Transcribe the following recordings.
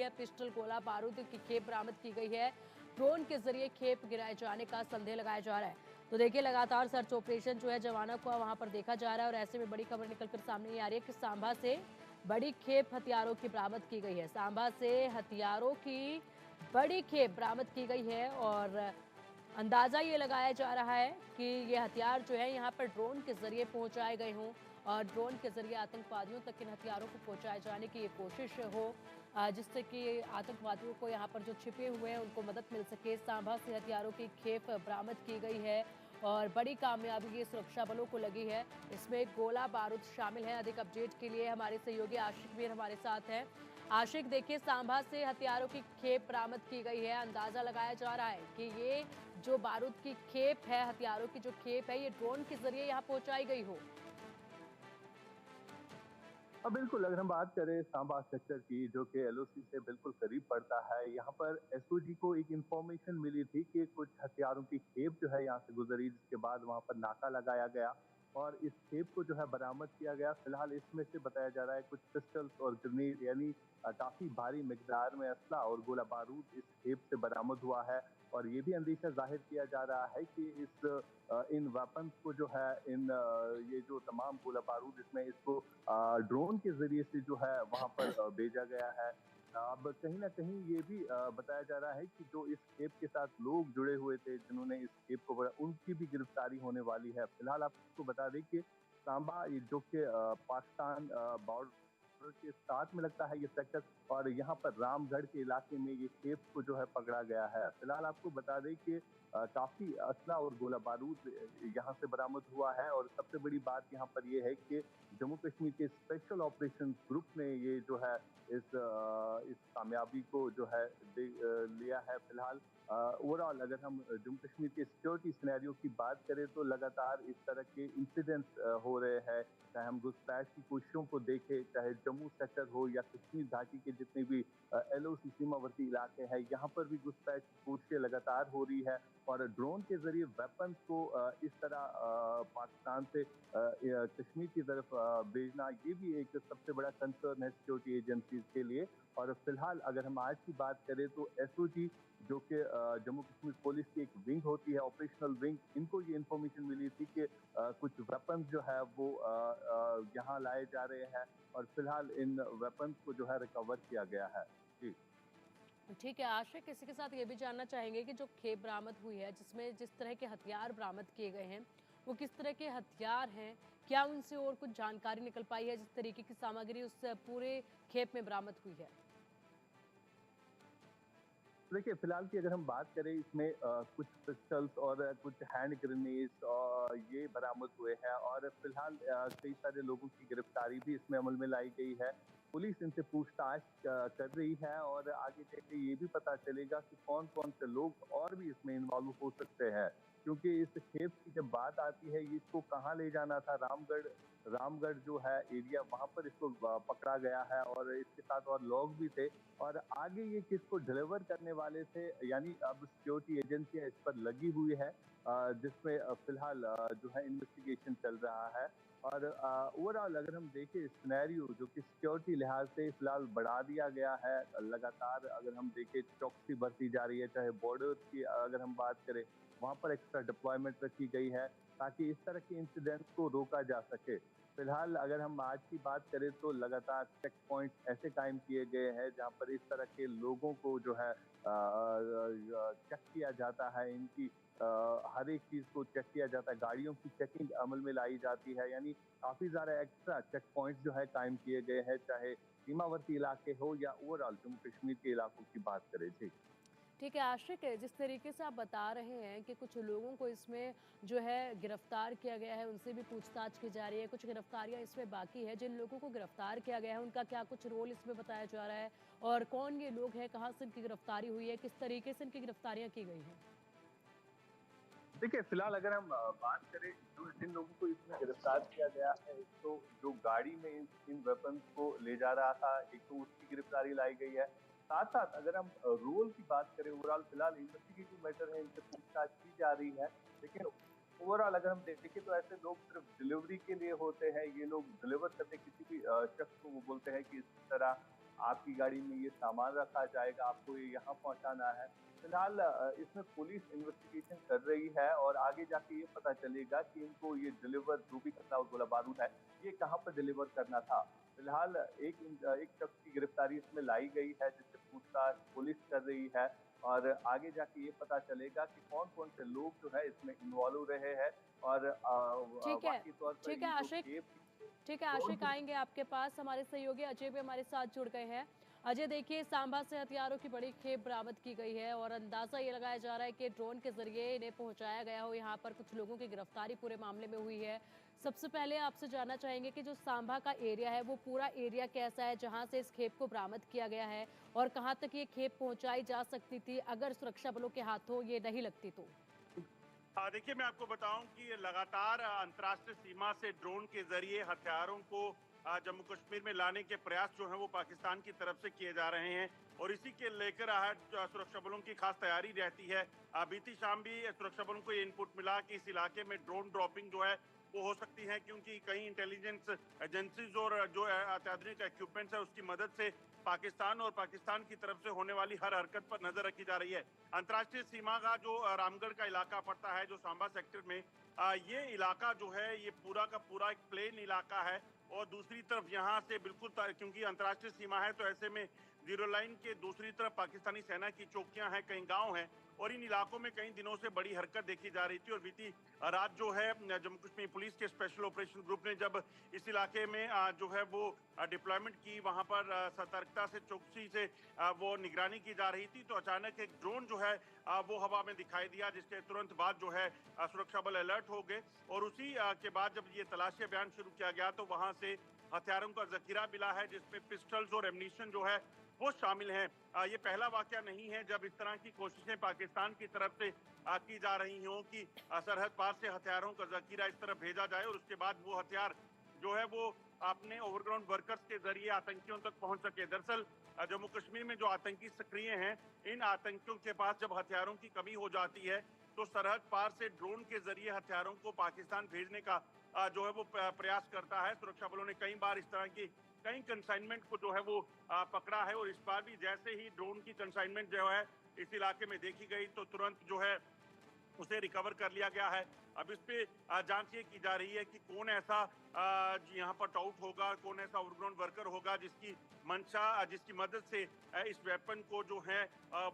है। पिस्टल, गोला बारूद की खेप बरामद की गई है। ड्रोन के जरिए खेप गिराए जाने का संदेह लगाया जा रहा है। तो देखिए, लगातार सर्च ऑपरेशन जो है जवानों को वहां पर देखा जा रहा है और ऐसे में बड़ी खबर निकलकर सामने ये आ रही है कि सांभा से बड़ी खेप हथियारों की बरामद की गई है। सांभा से हथियारों की बड़ी खेप बरामद की गई है और अंदाजा ये लगाया जा रहा है कि ये हथियार जो है यहाँ पर ड्रोन के जरिए पहुंचाए गए हों और ड्रोन के जरिए आतंकवादियों तक इन हथियारों को पहुंचाए जाने की ये कोशिश हो, जिससे कि आतंकवादियों को यहाँ पर जो छिपे हुए हैं उनको मदद मिल सके। सांभा से हथियारों की खेप बरामद की गई है और बड़ी कामयाबी ये सुरक्षा बलों को लगी है। इसमें गोला बारूद शामिल है। अधिक अपडेट के लिए हमारे सहयोगी आशिक मीर हमारे साथ हैं। आशिक, देखिए, सांभा से हथियारों की खेप बरामद की गई है। अंदाजा लगाया जा रहा है कि ये जो बारूद की खेप है, हथियारों की जो खेप है, ये ड्रोन के जरिए यहाँ पहुंचाई गई हो। बिल्कुल, अगर हम बात करें सांबा सेक्टर की, जो कि एलओसी से बिल्कुल करीब पड़ता है, यहाँ पर एसओजी को एक इन्फॉर्मेशन मिली थी कि कुछ हथियारों की खेप जो है यहाँ से गुजरी, जिसके बाद वहाँ पर नाका लगाया गया और इस खेप को जो है बरामद किया गया। फिलहाल इसमें से बताया जा रहा है कुछ पिस्टल्स और ग्रेनेड, यानी काफी भारी मिकदार में असला और गोला बारूद इस खेप से बरामद हुआ है। और ये भी अंदेशा जाहिर किया जा रहा है कि इन वेपन्स को जो है, ये जो तमाम गोला बारूद इसमें, इसको ड्रोन के जरिए से जो है वहां पर भेजा गया है। अब कहीं ना कहीं ये भी बताया जा रहा है कि जो इस खेप के साथ लोग जुड़े हुए थे, जिन्होंने इस खेप को उनकी भी गिरफ्तारी होने वाली है। फिलहाल आपको बता दें कि सांबा, ये जो कि पाकिस्तान बॉर्डर के साथ में लगता है ये सेक्टर, और यहाँ पर रामगढ़ के इलाके में ये खेप को जो है पकड़ा गया है। फिलहाल आपको बता दें कि काफी असला और गोला बारूद यहाँ से बरामद हुआ है। और सबसे बड़ी बात यहाँ पर यह है कि जम्मू कश्मीर के स्पेशल ऑपरेशन ग्रुप ने ये जो है इस कामयाबी को जो है लिया है। फिलहाल ओवरऑल अगर हम जम्मू कश्मीर के सिक्योरिटी सिनेरियो की बात करें, तो लगातार इस तरह के इंसिडेंट्स हो रहे हैं। चाहे हम घुसपैठ की कोशिशों को देखें, चाहे जम्मू सेक्टर हो या कश्मीर घाटी के जितने भी एलओसी सीमावर्ती इलाके हैं, यहाँ पर भी घुसपैठ की कोशिशें लगातार हो रही है। और ड्रोन के जरिए वेपन्स को इस तरह पाकिस्तान से कश्मीर की तरफ भेजना, ये भी एक सबसे बड़ा कंसर्न है सिक्योरिटी एजेंसीज के लिए। और फिलहाल अगर हम आज की बात करें, तो एसओजी, जो कि जम्मू कश्मीर पुलिस की एक विंग होती है, ऑपरेशनल विंग, इनको ये इन्फॉर्मेशन मिली थी कि कुछ वेपन्स जो है वो यहाँ लाए जा रहे हैं। और फिलहाल इन वेपन्स को जो है रिकवर किया गया है। जी। ठीक है आशिक, किसी के साथ ये भी जानना चाहेंगे कि जो खेप बरामद हुई है, जिसमें जिस तरह के हथियार बरामद किए गए हैं, वो किस तरह के हथियार हैं? क्या उनसे और कुछ जानकारी निकल पाई है, जिस तरीके की सामग्री उस पूरे खेप में बरामद हुई है? देखिए, फिलहाल की अगर हम बात करें, इसमें कुछ पिस्टल्स और कुछ हैंड ग्रेनेड्स ये बरामद हुए हैं। और फिलहाल कई सारे लोगों की गिरफ्तारी भी इसमें अमल में लाई गई है। पुलिस इनसे पूछताछ कर रही है और आगे जाके ये भी पता चलेगा कि कौन कौन से लोग और भी इसमें इन्वॉल्व हो सकते हैं। क्योंकि इस खेप की जब बात आती है, ये इसको कहाँ ले जाना था, रामगढ़ रामगढ़ जो है एरिया, वहां पर इसको पकड़ा गया है और इसके साथ और लोग भी थे। और आगे ये किसको डिलीवर करने वाले थे, यानी अब सिक्योरिटी एजेंसियां इस पर लगी हुई है, जिसमें फिलहाल जो है इन्वेस्टिगेशन चल रहा है। और ओवरऑल अगर हम देखें सिनेरियो, जो कि सिक्योरिटी लिहाज से फिलहाल बढ़ा दिया गया है, लगातार अगर हम देखें चौकसी बरती जा रही है। चाहे बॉर्डर की अगर हम बात करें, वहां पर एक्स्ट्रा डिप्लॉयमेंट रखी गई है, ताकि इस तरह के इंसिडेंट्स को रोका जा सके। फिलहाल अगर हम आज की बात करें, तो लगातार चेक पॉइंट्स ऐसे कायम किए गए हैं, जहां पर इस तरह के लोगों को जो है चेक किया जाता है। इनकी हर एक चीज को चेक किया जाता है, गाड़ियों की चेकिंग अमल में लाई जाती है। यानी काफी ज्यादा एक्स्ट्रा चेक पॉइंट्स जो है कायम किए गए हैं, चाहे सीमावर्ती इलाके हो या ओवरऑल जम्मू कश्मीर के इलाकों की बात करें। जी। ठीक है आशिक, जिस तरीके से आप बता रहे हैं कि कुछ लोगों को इसमें जो है गिरफ्तार किया गया है, उनसे भी पूछताछ की जा रही है, कुछ गिरफ्तारियां इसमें बाकी है। जिन लोगों को गिरफ्तार किया गया है, उनका क्या कुछ रोल इसमें बताया जा रहा है और कौन ये लोग हैं, कहाँ से इनकी गिरफ्तारी हुई है, किस तरीके से इनकी गिरफ्तारियां की गई हैं? देखिए, फिलहाल अगर हम बात करें, जो जिन लोगों को इसमें गिरफ्तार किया गया है, एक तो जो गाड़ी में इन वेपन्स को ले जा रहा था, एक तो उसकी गिरफ्तारी लाई गई है। साथ-साथ अगर हम रोल की बात करें, ओवरऑल फिलहाल इन्वेस्टिगेटिव मैटर है, इनसे पूछताछ की जा रही है। लेकिन ओवरऑल अगर हम देखें, तो ऐसे लोग सिर्फ डिलीवरी के लिए होते हैं। ये लोग डिलीवर करते किसी भी शख्स को वो बोलते हैं कि इस तरह आपकी गाड़ी में ये सामान रखा जाएगा, आपको ये यहाँ पहुँचाना है। फिलहाल इसमें पुलिस इन्वेस्टिगेशन कर रही है और आगे जाके ये पता चलेगा कि इनको ये डिलीवर जो भी कचरा और गोला बारूद है, ये कहाँ पर डिलीवर करना था। फिलहाल एक शख्स की गिरफ्तारी इसमें लाई गई है, जिससे पूछताछ पुलिस कर रही है और आगे जाके ये पता चलेगा कि कौन-कौन से लोग जो है इसमें इन्वॉल्व रहे हैं और ठीक है, वाक़ई तौर पर ठीक है ये जो आशिक। खेप ठीक है ड्रोन आशिक, आएंगे आपके पास। हमारे सहयोगी अजय भी हमारे साथ जुड़ गए हैं। अजय, देखिए, सांबा से हथियारों की बड़ी खेप बरामद की गई है और अंदाजा ये लगाया जा रहा है कि ड्रोन के जरिए इन्हें पहुंचाया गया हो। यहाँ पर कुछ लोगों की गिरफ्तारी पूरे मामले में हुई है। सबसे पहले आपसे जानना चाहेंगे कि जो सांबा का एरिया है वो पूरा एरिया कैसा है जहां से इस खेप को बरामद किया गया है, और कहां तक ये खेप पहुंचाई जा सकती थी अगर सुरक्षा बलों के हाथों ये नहीं लगती तो? देखिए, मैं आपको बताऊं कि लगातार अंतर्राष्ट्रीय सीमा से ड्रोन के जरिए हथियारों को जम्मू कश्मीर में लाने के प्रयास जो हैं वो पाकिस्तान की तरफ से किए जा रहे हैं और इसी के लेकर सुरक्षा बलों की खास तैयारी रहती है। बीती शाम भी सुरक्षा बलों को ये इनपुट मिला कि इस इलाके में ड्रोन ड्रॉपिंग जो है वो हो सकती है, क्योंकि कई इंटेलिजेंस एजेंसीज और जो अत्याधुनिक इक्विपमेंट्स है उसकी मदद से पाकिस्तान और पाकिस्तान की तरफ से होने वाली हर हरकत पर नजर रखी जा रही है। अंतर्राष्ट्रीय सीमा का जो रामगढ़ का इलाका पड़ता है, जो सांबा सेक्टर में, ये इलाका जो है ये पूरा का पूरा एक प्लेन इलाका है और दूसरी तरफ यहाँ से बिल्कुल, क्योंकि अंतर्राष्ट्रीय सीमा है तो ऐसे में जीरो लाइन के दूसरी तरफ पाकिस्तानी सेना की चौकियां हैं, कई गांव हैं और इन इलाकों में कई दिनों से बड़ी हरकत देखी जा रही थी। और बीती रात जो है जम्मू कश्मीर पुलिस के स्पेशल ऑपरेशन ग्रुप ने जब इस इलाके में जो है वो डिप्लॉयमेंट की, वहां पर सतर्कता से, चौकसी से वो निगरानी की जा रही थी, तो अचानक एक ड्रोन जो है वो हवा में दिखाई दिया, जिसके तुरंत बाद जो है सुरक्षा बल अलर्ट हो गए और उसी के बाद जब ये तलाशी अभियान शुरू किया गया तो वहां से हथियारों का जखीरा मिला है, जिसमें पिस्टल्स और एम्यूनिशन जो है वो शामिल हैं। ये पहला वाकया नहीं है जब इस तरह की कोशिशें पाकिस्तान की तरफ से की जा रही हों कि सरहद पार से हथियारों का जखीरा इस तरफ भेजा जाए और उसके बाद वो हथियार जो है वो अपने ओवरग्राउंड वर्कर्स के जरिए आतंकियों तक पहुंच सके। दरअसल जम्मू कश्मीर में जो आतंकी सक्रिय हैं, इन आतंकियों के पास जब हथियारों की कमी हो जाती है तो सरहद पार से ड्रोन के जरिए हथियारों को पाकिस्तान भेजने का जो है वो प्रयास करता है। सुरक्षा बलों ने कई बार इस तरह की कई कंसाइनमेंट को जो है वो पकड़ा है और इस बार भी जैसे ही ड्रोन की कंसाइनमेंट जो है इस इलाके में देखी गई तो तुरंत जो है उसे रिकवर कर लिया गया है। अब इस पे जांच ये की जा रही है कि कौन ऐसा यहाँ पर टाउट होगा, कौन ऐसा ओवरग्राउंड वर्कर होगा जिसकी मंशा, जिसकी मदद से इस वेपन को जो है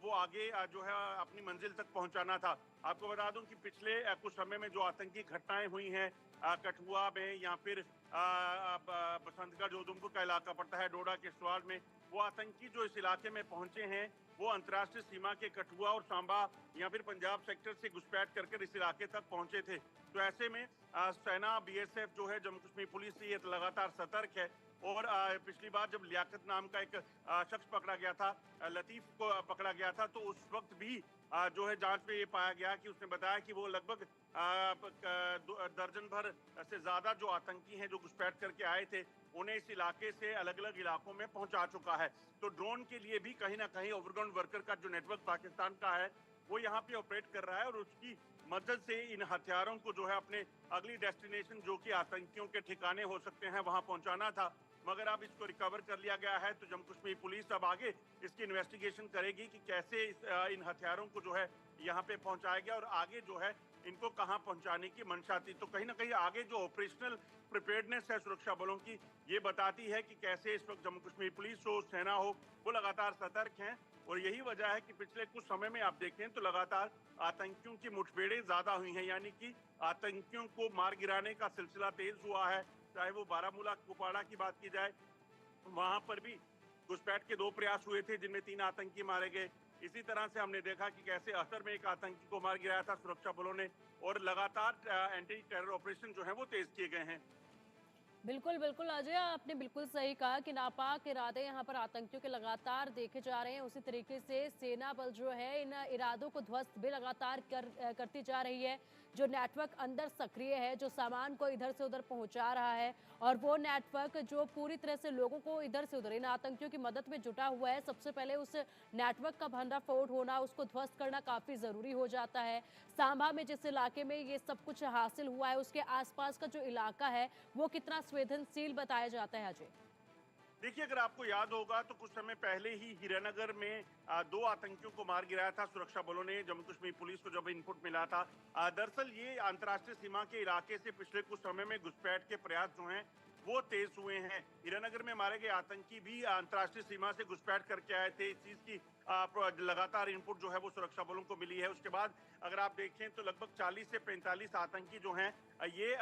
वो आगे जो है अपनी मंजिल तक पहुंचाना था। आपको बता दूं कि पिछले कुछ समय में जो आतंकी घटनाएं हुई हैं कठुआ में या फिर बसंतगढ़ जो उधमपुर का इलाका पड़ता है, डोडा किश्तवाड़ में, वो आतंकी जो इस इलाके में पहुंचे हैं वो अंतर्राष्ट्रीय सीमा के कठुआ और सांबा या फिर पंजाब सेक्टर से घुसपैठ करके इस इलाके तक पहुंचे थे। तो ऐसे में सेना, बीएसएफ जो है, जम्मू कश्मीर पुलिस ये लगातार सतर्क है और पिछली बार जब लियाकत नाम का एक शख्स पकड़ा गया था, लतीफ को पकड़ा गया था, तो उस वक्त भी जो है जांच में ये पाया गया कि उसने बताया कि वो लगभग दर्जन भर से ज्यादा जो आतंकी हैं जो घुसपैठ करके आए थे उन्हें इस इलाके से अलग अलग इलाकों में पहुंचा चुका है। तो ड्रोन के लिए भी कहीं ना कहीं ओवरग्राउंड वर्कर का जो नेटवर्क पाकिस्तान का है वो यहाँ पे ऑपरेट कर रहा है और उसकी मदद से इन हथियारों को जो है अपने अगली डेस्टिनेशन, जो कि आतंकियों के ठिकाने हो सकते हैं, वहां पहुंचाना था। मगर अब इसको रिकवर कर लिया गया है तो जम्मू कश्मीर पुलिस अब आगे इसकी इन्वेस्टिगेशन करेगी कि कैसे इन हथियारों को जो है यहाँ पे पहुंचाया गया और आगे जो है इनको कहाँ पहुंचाने की मंशा थी। तो कहीं ना कहीं आगे जो ऑपरेशनल प्रिपेयर्डनेस है सुरक्षा बलों की, ये बताती है कि कैसे इस वक्त जम्मू कश्मीर पुलिस हो, सेना हो, वो लगातार सतर्क हैं। और यही वजह है कि पिछले कुछ समय में आप देखें तो लगातार आतंकियों की मुठभेड़ें ज्यादा हुई हैं, यानी कि आतंकियों को मार गिराने का सिलसिला तेज हुआ है। चाहे वो बारामूला, कुपवाड़ा की बात की जाए, वहां पर भी घुसपैठ के 2 प्रयास हुए थे जिनमें 3 आतंकी मारे गए। इसी तरह से हमने देखा कि कैसे असर में एक आतंकी को मार गिराया था सुरक्षा बलों ने और लगातार एंटी टेरर ऑपरेशन जो है वो तेज किए गए हैं। बिल्कुल बिल्कुल अजय, आपने बिल्कुल सही कहा कि नापाक इरादे यहाँ पर आतंकियों के लगातार देखे जा रहे हैं। उसी तरीके से सेना बल जो है इन इरादों को ध्वस्त भी लगातार करती जा रही है। जो नेटवर्क अंदर सक्रिय है, जो सामान को इधर से उधर पहुंचा रहा है, और वो नेटवर्क जो पूरी तरह से लोगों को इधर से उधर इन आतंकियों की मदद में जुटा हुआ है, सबसे पहले उस नेटवर्क का भंडाफोड़ होना, उसको ध्वस्त करना काफी जरूरी हो जाता है। सांबा में जिस इलाके में ये सब कुछ हासिल हुआ है, उसके आसपास का जो इलाका है वो कितना संवेदनशील बताया जाता है अजय? देखिए, अगर आपको याद होगा तो कुछ समय पहले ही हीरानगर में 2 आतंकियों को मार गिराया था सुरक्षा बलों ने, जम्मू कश्मीर पुलिस को जब इनपुट मिला था। दरअसल ये अंतर्राष्ट्रीय सीमा के इलाके से पिछले कुछ समय में घुसपैठ के प्रयास जो हैं वो तेज हुए हैं। हीरानगर में मारे गए आतंकी भी अंतर्राष्ट्रीय सीमा से घुसपैठ करके आए थे। इस चीज की लगातार इनपुट जो है वो सुरक्षा बलों को मिली है। उसके बाद अगर आप देखें तो लगभग 40 से 45 आतंकी जो हैं ये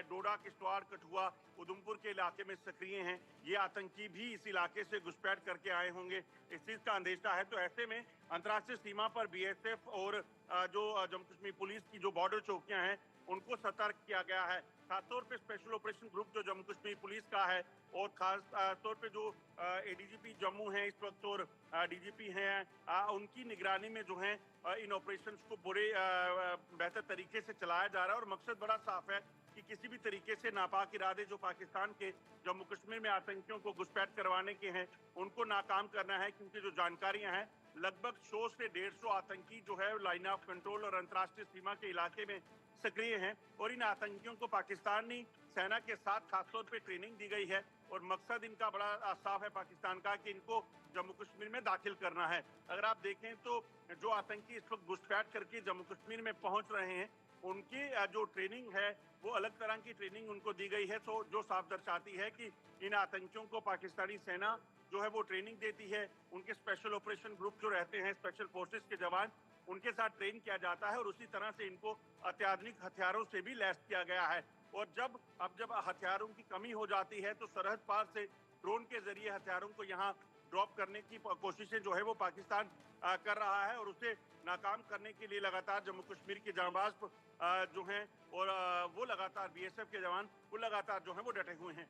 डोडा, किश्तवाड़, कठुआ, उधमपुर के इलाके में सक्रिय हैं। ये आतंकी भी इस इलाके से घुसपैठ करके आए होंगे, इस चीज का अंदेशा है। तो ऐसे में अंतर्राष्ट्रीय सीमा पर बीएसएफ और जो जम्मू कश्मीर पुलिस की जो बॉर्डर चौकियां हैं उनको सतर्क किया गया है। खासतौर पे स्पेशल ऑपरेशन ग्रुप जो जम्मू कश्मीर पुलिस का है और खास तौर पे जो एडीजीपी जम्मू है इस वक्त और डीजीपी हैं उनकी निगरानी में जो है इन ऑपरेशंस को पूरे बेहतर तरीके से चलाया जा रहा है। और मकसद बड़ा साफ है कि किसी भी तरीके से नापाक इरादे जो पाकिस्तान के जम्मू कश्मीर में आतंकियों को घुसपैठ करवाने के हैं उनको नाकाम करना है, क्योंकि जो जानकारियां हैं लगभग 100 से 150 आतंकी जो है लाइन ऑफ कंट्रोल और अंतर्राष्ट्रीय सीमा के इलाके में सक्रिय हैं और इन आतंकियों को पाकिस्तानी सेना के साथ खासतौर पे ट्रेनिंग दी गई है और मकसद इनका बड़ा साफ है पाकिस्तान का कि इनको जम्मू कश्मीर में दाखिल करना है। अगर आप देखें तो जो आतंकी इस वक्त घुसपैठ करके जम्मू कश्मीर में पहुंच रहे हैं उनकी जो ट्रेनिंग है वो अलग तरह की ट्रेनिंग उनको दी गई है, तो जो साफ दर्शाती है कि इन आतंकियों को पाकिस्तानी सेना जो है वो ट्रेनिंग देती है। उनके स्पेशल ऑपरेशन ग्रुप जो रहते हैं, स्पेशल फोर्सेस के जवान, उनके साथ ट्रेन किया जाता है और उसी तरह से इनको अत्याधुनिक हथियारों से भी लैस किया गया है। और जब हथियारों की कमी हो जाती है तो सरहद पार से ड्रोन के जरिए हथियारों को यहाँ ड्रॉप करने की कोशिशें जो है वो पाकिस्तान कर रहा है और उसे नाकाम करने के लिए लगातार जम्मू कश्मीर के जांबाज जो हैं और वो लगातार बीएसएफ के जवान वो लगातार जो है वो डटे हुए हैं।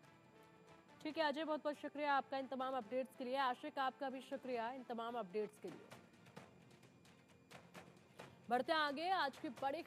ठीक है अजय, बहुत बहुत शुक्रिया आपका इन तमाम अपडेट्स के लिए। आशिक, आपका भी शुक्रिया इन तमाम अपडेट्स के लिए। बढ़ते आगे, आज की बड़ी खबर